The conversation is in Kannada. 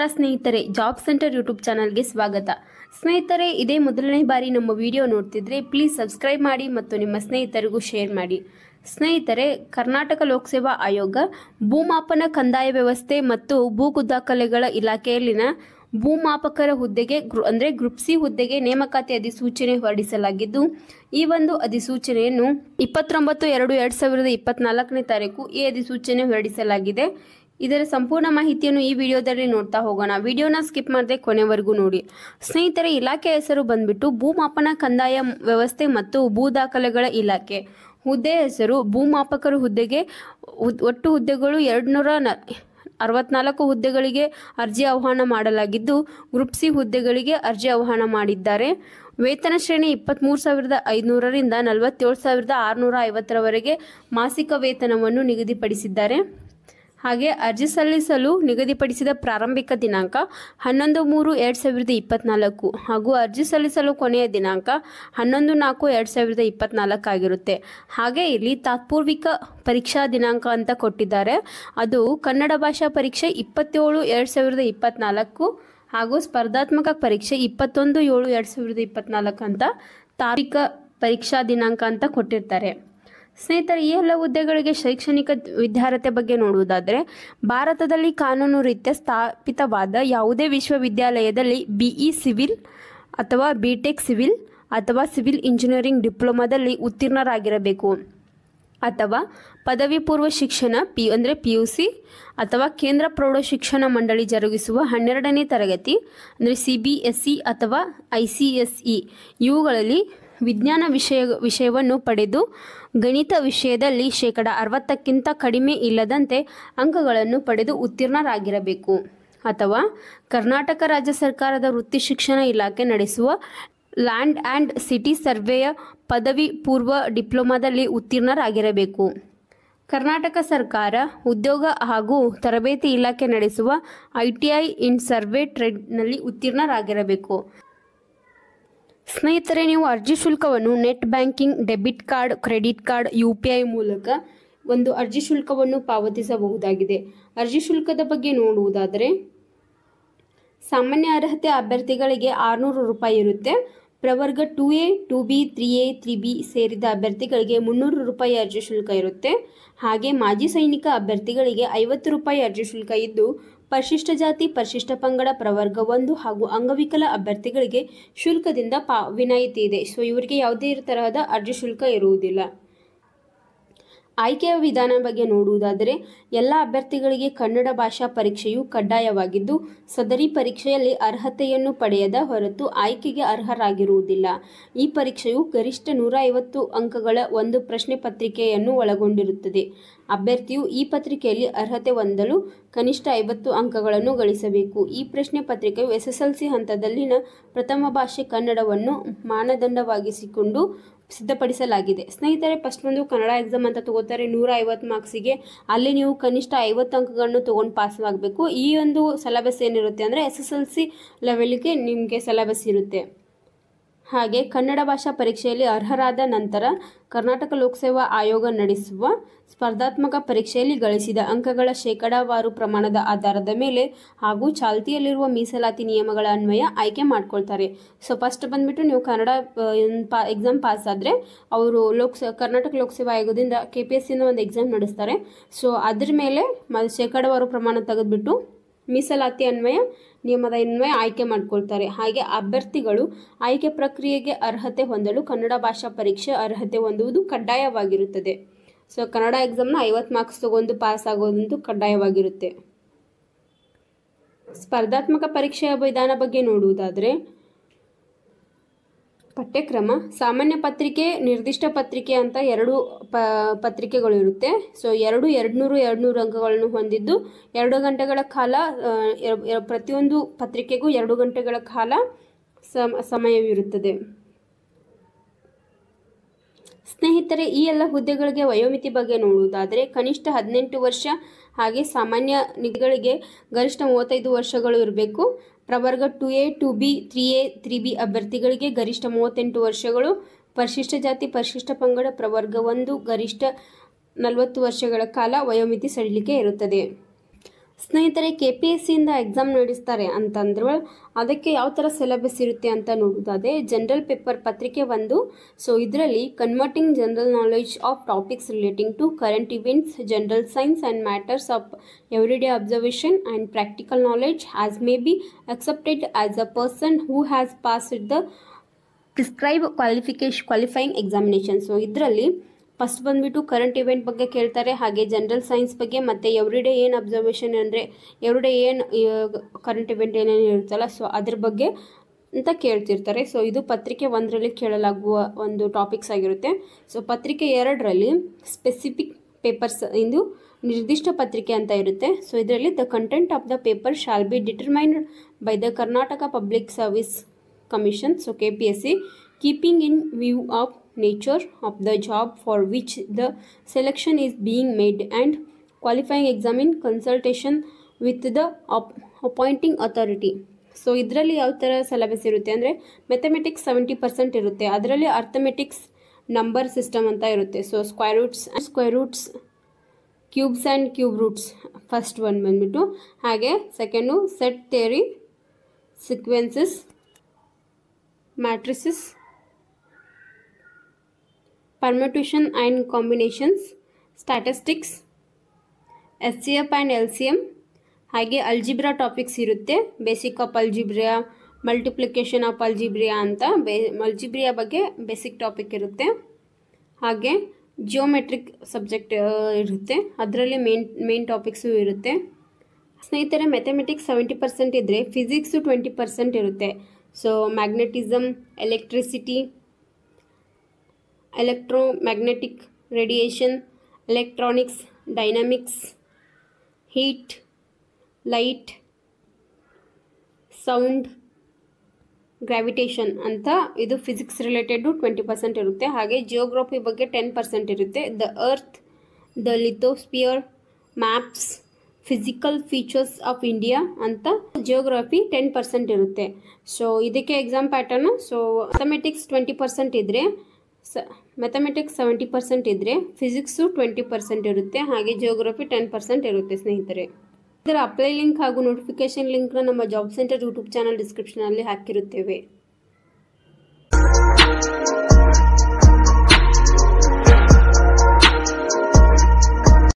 ನಮಸ್ಕಾರ ಸ್ನೇಹಿತರೆ, ಜಾಬ್ ಸೆಂಟರ್ ಯೂಟ್ಯೂಬ್ ಚಾನಲ್ಗೆ ಸ್ವಾಗತ. ಸ್ನೇಹಿತರೆ, ಇದೇ ಮೊದಲನೇ ಬಾರಿ ನಮ್ಮ ವಿಡಿಯೋ ನೋಡ್ತಿದ್ರೆ ಪ್ಲೀಸ್ ಸಬ್ಸ್ಕ್ರೈಬ್ ಮಾಡಿ ಮತ್ತು ನಿಮ್ಮ ಸ್ನೇಹಿತರಿಗೂ ಶೇರ್ ಮಾಡಿ. ಸ್ನೇಹಿತರೆ, ಕರ್ನಾಟಕ ಲೋಕಸೇವಾ ಆಯೋಗ ಭೂಮಾಪನ ಕಂದಾಯ ವ್ಯವಸ್ಥೆ ಮತ್ತು ಭೂ ದಾಖಲೆಗಳ ಇಲಾಖೆಯಲ್ಲಿನ ಭೂಮಾಪಕರ ಹುದ್ದೆಗೆ ಅಂದರೆ ಗ್ರೂಪ್ ಸಿ ಹುದ್ದೆಗೆ ನೇಮಕಾತಿ ಅಧಿಸೂಚನೆ ಹೊರಡಿಸಲಾಗಿದ್ದು, ಈ ಒಂದು ಅಧಿಸೂಚನೆಯನ್ನು 29/2/2024ನೇ ತಾರೀಕು ಈ ಅಧಿಸೂಚನೆ ಹೊರಡಿಸಲಾಗಿದೆ. ಇದರ ಸಂಪೂರ್ಣ ಮಾಹಿತಿಯನ್ನು ಈ ವಿಡಿಯೋದಲ್ಲಿ ನೋಡ್ತಾ ಹೋಗೋಣ. ವಿಡಿಯೋನ ಸ್ಕಿಪ್ ಮಾಡದೆ ಕೊನೆವರೆಗೂ ನೋಡಿ. ಸ್ನೇಹಿತರೆ, ಇಲಾಖೆ ಹೆಸರು ಬಂದ್ಬಿಟ್ಟು ಭೂಮಾಪನ ಕಂದಾಯ ವ್ಯವಸ್ಥೆ ಮತ್ತು ಭೂ ದಾಖಲೆಗಳ ಇಲಾಖೆ. ಹುದ್ದೆ ಹೆಸರು ಭೂಮಾಪಕರ ಹುದ್ದೆಗೆ ಒಟ್ಟು ಹುದ್ದೆಗಳು 264 ಹುದ್ದೆಗಳಿಗೆ ಅರ್ಜಿ ಆಹ್ವಾನ ಮಾಡಲಾಗಿದ್ದು, ಗ್ರೂಪ್ ಸಿ ಹುದ್ದೆಗಳಿಗೆ ಅರ್ಜಿ ಆಹ್ವಾನ ಮಾಡಿದ್ದಾರೆ. ವೇತನ ಶ್ರೇಣಿ 23,500ರಿಂದ 47,650ರವರೆಗೆ ಮಾಸಿಕ ವೇತನವನ್ನು ನಿಗದಿಪಡಿಸಿದ್ದಾರೆ. ಹಾಗೆ ಅರ್ಜಿ ಸಲ್ಲಿಸಲು ನಿಗದಿಪಡಿಸಿದ ಪ್ರಾರಂಭಿಕ ದಿನಾಂಕ 11/3/2024 ಹಾಗೂ ಅರ್ಜಿ ಸಲ್ಲಿಸಲು ಕೊನೆಯ ದಿನಾಂಕ 11/4/2024 ಆಗಿರುತ್ತೆ. ಹಾಗೆ ಇಲ್ಲಿ ತಾತ್ಪೂರ್ವಿಕ ಪರೀಕ್ಷಾ ದಿನಾಂಕ ಅಂತ ಕೊಟ್ಟಿದ್ದಾರೆ. ಅದು ಕನ್ನಡ ಭಾಷಾ ಪರೀಕ್ಷೆ 27/7/2024 ಹಾಗೂ ಸ್ಪರ್ಧಾತ್ಮಕ ಪರೀಕ್ಷೆ 21/7/2024 ಅಂತ ತಾರೀಖ ಪರೀಕ್ಷಾ ದಿನಾಂಕ ಅಂತ ಕೊಟ್ಟಿರ್ತಾರೆ. ಸ್ನೇಹಿತರೆ, ಈ ಎಲ್ಲ ಹುದ್ದೆಗಳಿಗೆ ಶೈಕ್ಷಣಿಕ ವಿದ್ಯಾರ್ಹತೆ ಬಗ್ಗೆ ನೋಡುವುದಾದರೆ, ಭಾರತದಲ್ಲಿ ಕಾನೂನು ರೀತ್ಯ ಸ್ಥಾಪಿತವಾದ ಯಾವುದೇ ವಿಶ್ವವಿದ್ಯಾಲಯದಲ್ಲಿ BE ಸಿವಿಲ್ ಅಥವಾ BTech ಸಿವಿಲ್ ಅಥವಾ ಸಿವಿಲ್ ಇಂಜಿನಿಯರಿಂಗ್ ಡಿಪ್ಲೊಮಾದಲ್ಲಿ ಉತ್ತೀರ್ಣರಾಗಿರಬೇಕು ಅಥವಾ ಪದವಿ ಪೂರ್ವ ಶಿಕ್ಷಣ PUC ಅಥವಾ ಕೇಂದ್ರ ಪ್ರೌಢ ಶಿಕ್ಷಣ ಮಂಡಳಿ ಜರುಗಿಸುವ 12ನೇ ತರಗತಿ ಅಂದರೆ CBSE ಅಥವಾ ICSE ಇವುಗಳಲ್ಲಿ ವಿಜ್ಞಾನ ವಿಷಯವನ್ನು ಪಡೆದು ಗಣಿತ ವಿಷಯದಲ್ಲಿ 60%ಕ್ಕಿಂತ ಕಡಿಮೆ ಇಲ್ಲದಂತೆ ಅಂಕಗಳನ್ನು ಪಡೆದು ಉತ್ತೀರ್ಣರಾಗಿರಬೇಕು ಅಥವಾ ಕರ್ನಾಟಕ ರಾಜ್ಯ ಸರ್ಕಾರದ ವೃತ್ತಿ ಶಿಕ್ಷಣ ಇಲಾಖೆ ನಡೆಸುವ ಲ್ಯಾಂಡ್ ಆ್ಯಂಡ್ ಸಿಟಿ ಸರ್ವೆಯ ಪದವಿ ಪೂರ್ವ ಡಿಪ್ಲೊಮಾದಲ್ಲಿ ಉತ್ತೀರ್ಣರಾಗಿರಬೇಕು. ಕರ್ನಾಟಕ ಸರ್ಕಾರ ಉದ್ಯೋಗ ಹಾಗೂ ತರಬೇತಿ ಇಲಾಖೆ ನಡೆಸುವ ITI ಇನ್ ಸರ್ವೆ ಟ್ರೇಡ್ನಲ್ಲಿ ಉತ್ತೀರ್ಣರಾಗಿರಬೇಕು. ಸ್ನೇಹಿತರೆ, ನೀವು ಅರ್ಜಿ ಶುಲ್ಕವನ್ನು net banking, debit card, credit card, UPI ಮೂಲಕ ಒಂದು ಅರ್ಜಿ ಶುಲ್ಕವನ್ನು ಪಾವತಿಸಬಹುದಾಗಿದೆ. ಅರ್ಜಿ ಶುಲ್ಕದ ಬಗ್ಗೆ ನೋಡುವುದಾದರೆ, ಸಾಮಾನ್ಯ ಅರ್ಹತೆ ಅಭ್ಯರ್ಥಿಗಳಿಗೆ 600 ರೂಪಾಯಿ ಇರುತ್ತೆ. ಪ್ರವರ್ಗ 2A, 2B, 3A, 3B ಸೇರಿದ ಅಭ್ಯರ್ಥಿಗಳಿಗೆ 300 ರೂಪಾಯಿ ಅರ್ಜಿ ಶುಲ್ಕ ಇರುತ್ತೆ. ಹಾಗೆ ಮಾಜಿ ಸೈನಿಕ ಅಭ್ಯರ್ಥಿಗಳಿಗೆ 50 ರೂಪಾಯಿ ಅರ್ಜಿ ಶುಲ್ಕ ಇದ್ದು, ಪರಿಶಿಷ್ಟ ಜಾತಿ, ಪರಿಶಿಷ್ಟ ಪಂಗಡ, ಪ್ರವರ್ಗ 1 ಹಾಗೂ ಅಂಗವಿಕಲ ಅಭ್ಯರ್ಥಿಗಳಿಗೆ ಶುಲ್ಕದಿಂದ ವಿನಾಯಿತಿ ಇದೆ. ಸೊ ಇವರಿಗೆ ಯಾವುದೇ ತರಹದ ಅರ್ಜಿ ಶುಲ್ಕ ಇರುವುದಿಲ್ಲ. ಆಯ್ಕೆಯ ವಿಧಾನ ಬಗ್ಗೆ ನೋಡುವುದಾದರೆ, ಎಲ್ಲ ಅಭ್ಯರ್ಥಿಗಳಿಗೆ ಕನ್ನಡ ಭಾಷಾ ಪರೀಕ್ಷೆಯು ಕಡ್ಡಾಯವಾಗಿದ್ದು, ಸದರಿ ಪರೀಕ್ಷೆಯಲ್ಲಿ ಅರ್ಹತೆಯನ್ನು ಪಡೆಯದ ಹೊರತು ಆಯ್ಕೆಗೆ ಅರ್ಹರಾಗಿರುವುದಿಲ್ಲ. ಈ ಪರೀಕ್ಷೆಯು ಗರಿಷ್ಠ 150 ಅಂಕಗಳ ಒಂದು ಪ್ರಶ್ನೆ ಪತ್ರಿಕೆಯನ್ನು ಒಳಗೊಂಡಿರುತ್ತದೆ. ಅಭ್ಯರ್ಥಿಯು ಈ ಪತ್ರಿಕೆಯಲ್ಲಿ ಅರ್ಹತೆ ಹೊಂದಲು ಕನಿಷ್ಠ 50 ಅಂಕಗಳನ್ನು ಗಳಿಸಬೇಕು. ಈ ಪ್ರಶ್ನೆ ಪತ್ರಿಕೆಯು SSLC ಹಂತದಲ್ಲಿನ ಪ್ರಥಮ ಭಾಷೆ ಕನ್ನಡವನ್ನು ಮಾನದಂಡವಾಗಿಸಿಕೊಂಡು ಸಿದ್ಧಪಡಿಸಲಾಗಿದೆ. ಸ್ನೇಹಿತರೆ, ಫಸ್ಟ್ ಒಂದು ಕನ್ನಡ ಎಕ್ಸಾಮ್ ಅಂತ ತಗೋತಾರೆ 150 ಮಾರ್ಕ್ಸಿಗೆ. ಅಲ್ಲಿ ನೀವು ಕನಿಷ್ಠ 50 ಅಂಕಗಳನ್ನು ತೊಗೊಂಡು ಪಾಸ್ ಆಗಬೇಕು. ಈ ಒಂದು ಸಿಲೆಬಸ್ ಏನಿರುತ್ತೆ ಅಂದರೆ SSLC ಲೆವೆಲ್ಗೆ ನಿಮಗೆ ಸಿಲೆಬಸ್ ಇರುತ್ತೆ. ಹಾಗೆ ಕನ್ನಡ ಭಾಷಾ ಪರೀಕ್ಷೆಯಲ್ಲಿ ಅರ್ಹರಾದ ನಂತರ ಕರ್ನಾಟಕ ಲೋಕಸೇವಾ ಆಯೋಗ ನಡೆಸುವ ಸ್ಪರ್ಧಾತ್ಮಕ ಪರೀಕ್ಷೆಯಲ್ಲಿ ಗಳಿಸಿದ ಅಂಕಗಳ ಶೇಕಡಾವಾರು ಪ್ರಮಾಣದ ಆಧಾರದ ಮೇಲೆ ಹಾಗೂ ಚಾಲ್ತಿಯಲ್ಲಿರುವ ಮೀಸಲಾತಿ ನಿಯಮಗಳ ಅನ್ವಯ ಆಯ್ಕೆ ಮಾಡ್ಕೊಳ್ತಾರೆ. ಸೊ ಫಸ್ಟ್ ಬಂದ್ಬಿಟ್ಟು ನೀವು ಕನ್ನಡ ಎಕ್ಸಾಮ್ ಪಾಸ್ ಆದರೆ ಅವರು ಕರ್ನಾಟಕ ಲೋಕಸೇವಾ ಆಯೋಗದಿಂದ KPSCಯಿಂದ ಒಂದು ಎಕ್ಸಾಮ್ ನಡೆಸ್ತಾರೆ. ಸೊ ಅದ್ರ ಮೇಲೆ ಶೇಕಡಾವಾರು ಪ್ರಮಾಣ ತೆಗೆದುಬಿಟ್ಟು ಮೀಸಲಾತಿ ನಿಯಮದ ಅನ್ವಯ ಆಯ್ಕೆ ಮಾಡ್ಕೊಳ್ತಾರೆ. ಹಾಗೆ ಅಭ್ಯರ್ಥಿಗಳು ಆಯ್ಕೆ ಪ್ರಕ್ರಿಯೆಗೆ ಅರ್ಹತೆ ಹೊಂದಲು ಕನ್ನಡ ಭಾಷಾ ಪರೀಕ್ಷೆ ಅರ್ಹತೆ ಹೊಂದುವುದು ಕಡ್ಡಾಯವಾಗಿರುತ್ತದೆ. ಸೊ ಕನ್ನಡ ಎಕ್ಸಾಮ್ನ 50 ಮಾರ್ಕ್ಸ್ ತಗೊಂಡು ಪಾಸ್ ಆಗೋದಂತೂ ಕಡ್ಡಾಯವಾಗಿರುತ್ತೆ. ಸ್ಪರ್ಧಾತ್ಮಕ ಪರೀಕ್ಷೆಯ ವಿಧಾನ ಬಗ್ಗೆ ನೋಡುವುದಾದರೆ, ಪಠ್ಯಕ್ರಮ ಸಾಮಾನ್ಯ ಪತ್ರಿಕೆ, ನಿರ್ದಿಷ್ಟ ಪತ್ರಿಕೆ ಅಂತ 2 ಪತ್ರಿಕೆಗಳು ಇರುತ್ತೆ. ಸೊ 200 ಅಂಕಗಳನ್ನು ಹೊಂದಿದ್ದು 2 ಗಂಟೆಗಳ ಕಾಲ ಪ್ರತಿಯೊಂದು ಪತ್ರಿಕೆಗೂ 2 ಗಂಟೆಗಳ ಕಾಲ ಸಮಯವಿರುತ್ತದೆ. ಸ್ನೇಹಿತರೆ, ಈ ಎಲ್ಲ ಹುದ್ದೆಗಳಿಗೆ ವಯೋಮಿತಿ ಬಗ್ಗೆ ನೋಡುವುದಾದರೆ, ಕನಿಷ್ಠ 18 ವರ್ಷ ಹಾಗೆ ಸಾಮಾನ್ಯ ನಿಧಿಗಳಿಗೆ ಗರಿಷ್ಠ 35 ವರ್ಷಗಳು ಇರಬೇಕು. ಪ್ರವರ್ಗ 2A, 2B, 3A, 3B ಅಭ್ಯರ್ಥಿಗಳಿಗೆ ಗರಿಷ್ಠ 38 ವರ್ಷಗಳು. ಪರಿಶಿಷ್ಟ ಜಾತಿ, ಪರಿಶಿಷ್ಟ ಪಂಗಡ, ಪ್ರವರ್ಗ 1 ಗರಿಷ್ಠ 40 ವರ್ಷಗಳ ಕಾಲ ವಯೋಮಿತಿ ಸಡಿಲಿಕೆ ಇರುತ್ತದೆ. ಸ್ನೇಹಿತರೆ, KPSC ಇಂದ ಎಕ್ಸಾಮ್ ನಡೆಸ್ತಾರೆ ಅಂತಂದ್ರೆ ಅದಕ್ಕೆ ಯಾವ ಥರ ಸಿಲೆಬಸ್ ಇರುತ್ತೆ ಅಂತ ನೋಡೋದಾದ್ರೆ, ಜನರಲ್ ಪೇಪರ್ ಪತ್ರಿಕೆ 1. ಸೊ ಇದರಲ್ಲಿ converting general knowledge of topics relating to current events, general science and matters of everyday observation and practical knowledge as may be accepted as a person who has passed the prescribed qualifying examination. So ಇದರಲ್ಲಿ ಫಸ್ಟ್ ಬಂದ್ಬಿಟ್ಟು ಕರೆಂಟ್ ಇವೆಂಟ್ ಬಗ್ಗೆ ಕೇಳ್ತಾರೆ, ಹಾಗೆ ಜನರಲ್ ಸೈನ್ಸ್ ಬಗ್ಗೆ, ಮತ್ತು ಎವ್ರಿಡೇ ಏನು ಅಬ್ಸರ್ವೇಷನ್ ಅಂದರೆ ಎವ್ರಿಡೇ ಏನು ಕರೆಂಟ್ ಇವೆಂಟ್ ಏನೇನು ಇರುತ್ತಲ್ಲ ಸೊ ಅದ್ರ ಬಗ್ಗೆ ಅಂತ ಕೇಳ್ತಿರ್ತಾರೆ. ಸೊ ಇದು ಪತ್ರಿಕೆ 1ರಲ್ಲಿ ಕೇಳಲಾಗುವ ಒಂದು ಟಾಪಿಕ್ಸ್ ಆಗಿರುತ್ತೆ. ಸೊ ಪತ್ರಿಕೆ 2ರಲ್ಲಿ ಸ್ಪೆಸಿಫಿಕ್ ಪೇಪರ್ಸ್ ಎಂದು ನಿರ್ದಿಷ್ಟ ಪತ್ರಿಕೆ ಅಂತ ಇರುತ್ತೆ. ಸೊ ಇದರಲ್ಲಿ the content of the paper shall be determined by the Karnataka public service commission, so KPSC, keeping in view of nature of the job for which the selection is being made and qualifying exam in consultation with the appointing authority. So ಇದರಲ್ಲಿ ಯಾವ ಥರ ಸಿಲೆಬಸ್ ಇರುತ್ತೆ ಅಂದರೆ ಮ್ಯಾಥಮೆಟಿಕ್ಸ್ 70% ಇರುತ್ತೆ, ಅದರಲ್ಲಿ ಅರ್ಥಮೆಟಿಕ್ಸ್ ನಂಬರ್ ಸಿಸ್ಟಮ್ ಅಂತ ಇರುತ್ತೆ. So square roots cubes and cube roots first one ಬಂದ್ಬಿಟ್ಟು, ಹಾಗೆ second set theory, sequences, matrices, permutation and combinations, statistics, SCF and LCM, ಹಾಗೆ ಅಲ್ಜಿಬ್ರಾ ಟಾಪಿಕ್ಸ್ ಇರುತ್ತೆ. Basic of algebra, multiplication of algebra ಅಂತ ಅಲ್ಜಿಬ್ರಿಯಾ ಬಗ್ಗೆ ಬೇಸಿಕ್ ಟಾಪಿಕ್ ಇರುತ್ತೆ. ಹಾಗೆ ಜಿಯೋಮೆಟ್ರಿಕ್ ಸಬ್ಜೆಕ್ಟ್ ಇರುತ್ತೆ, ಅದರಲ್ಲಿ ಮೇನ್ ಟಾಪಿಕ್ಸು ಇರುತ್ತೆ. ಸ್ನೇಹಿತರೆ, ಮ್ಯಾಥಮೆಟಿಕ್ಸ್ 70% ಇದ್ದರೆ ಫಿಸಿಕ್ಸು 20% ಇರುತ್ತೆ. So magnetism, electricity, electromagnetic radiation, electronics, dynamics, heat, light, sound, gravitation ಅಂತ ಇದು ಫಿಸಿಕ್ಸ್ ರಿಲೇಟೆಡು 20% ಇರುತ್ತೆ. ಹಾಗೆ ಜಿಯೋಗ್ರಫಿ ಬಗ್ಗೆ 10% ಇರುತ್ತೆ. The earth, the lithosphere, maps, physical features of India ಅಂತ ಜಿಯೋಗ್ರಫಿ 10% ಇರುತ್ತೆ. ಸೊ ಇದಕ್ಕೆ ಎಕ್ಸಾಮ್ ಪ್ಯಾಟರ್ನು, ಸೊ ಮ್ಯಾಥಮೆಟಿಕ್ಸ್ 20% ಇದ್ದರೆ ಮ್ಯಾಥಮೆಟಿಕ್ಸ್ 70% ಇದ್ದರೆ ಫಿಸಿಕ್ಸು 20% ಇರುತ್ತೆ, ಹಾಗೆ ಜಿಯೋಗ್ರಫಿ 10% ಇರುತ್ತೆ. ಸ್ನೇಹಿತರೆ, ಇದರ ಅಪ್ಲೈ ಲಿಂಕ್ ಹಾಗೂ ನೋಟಿಫಿಕೇಶನ್ ಲಿಂಕ್ನ ನಮ್ಮ ಜಾಬ್ ಸೆಂಟರ್ ಯೂಟ್ಯೂಬ್ ಚಾನಲ್ ಡಿಸ್ಕ್ರಿಪ್ಷನಲ್ಲಿ ಹಾಕಿರುತ್ತೇವೆ.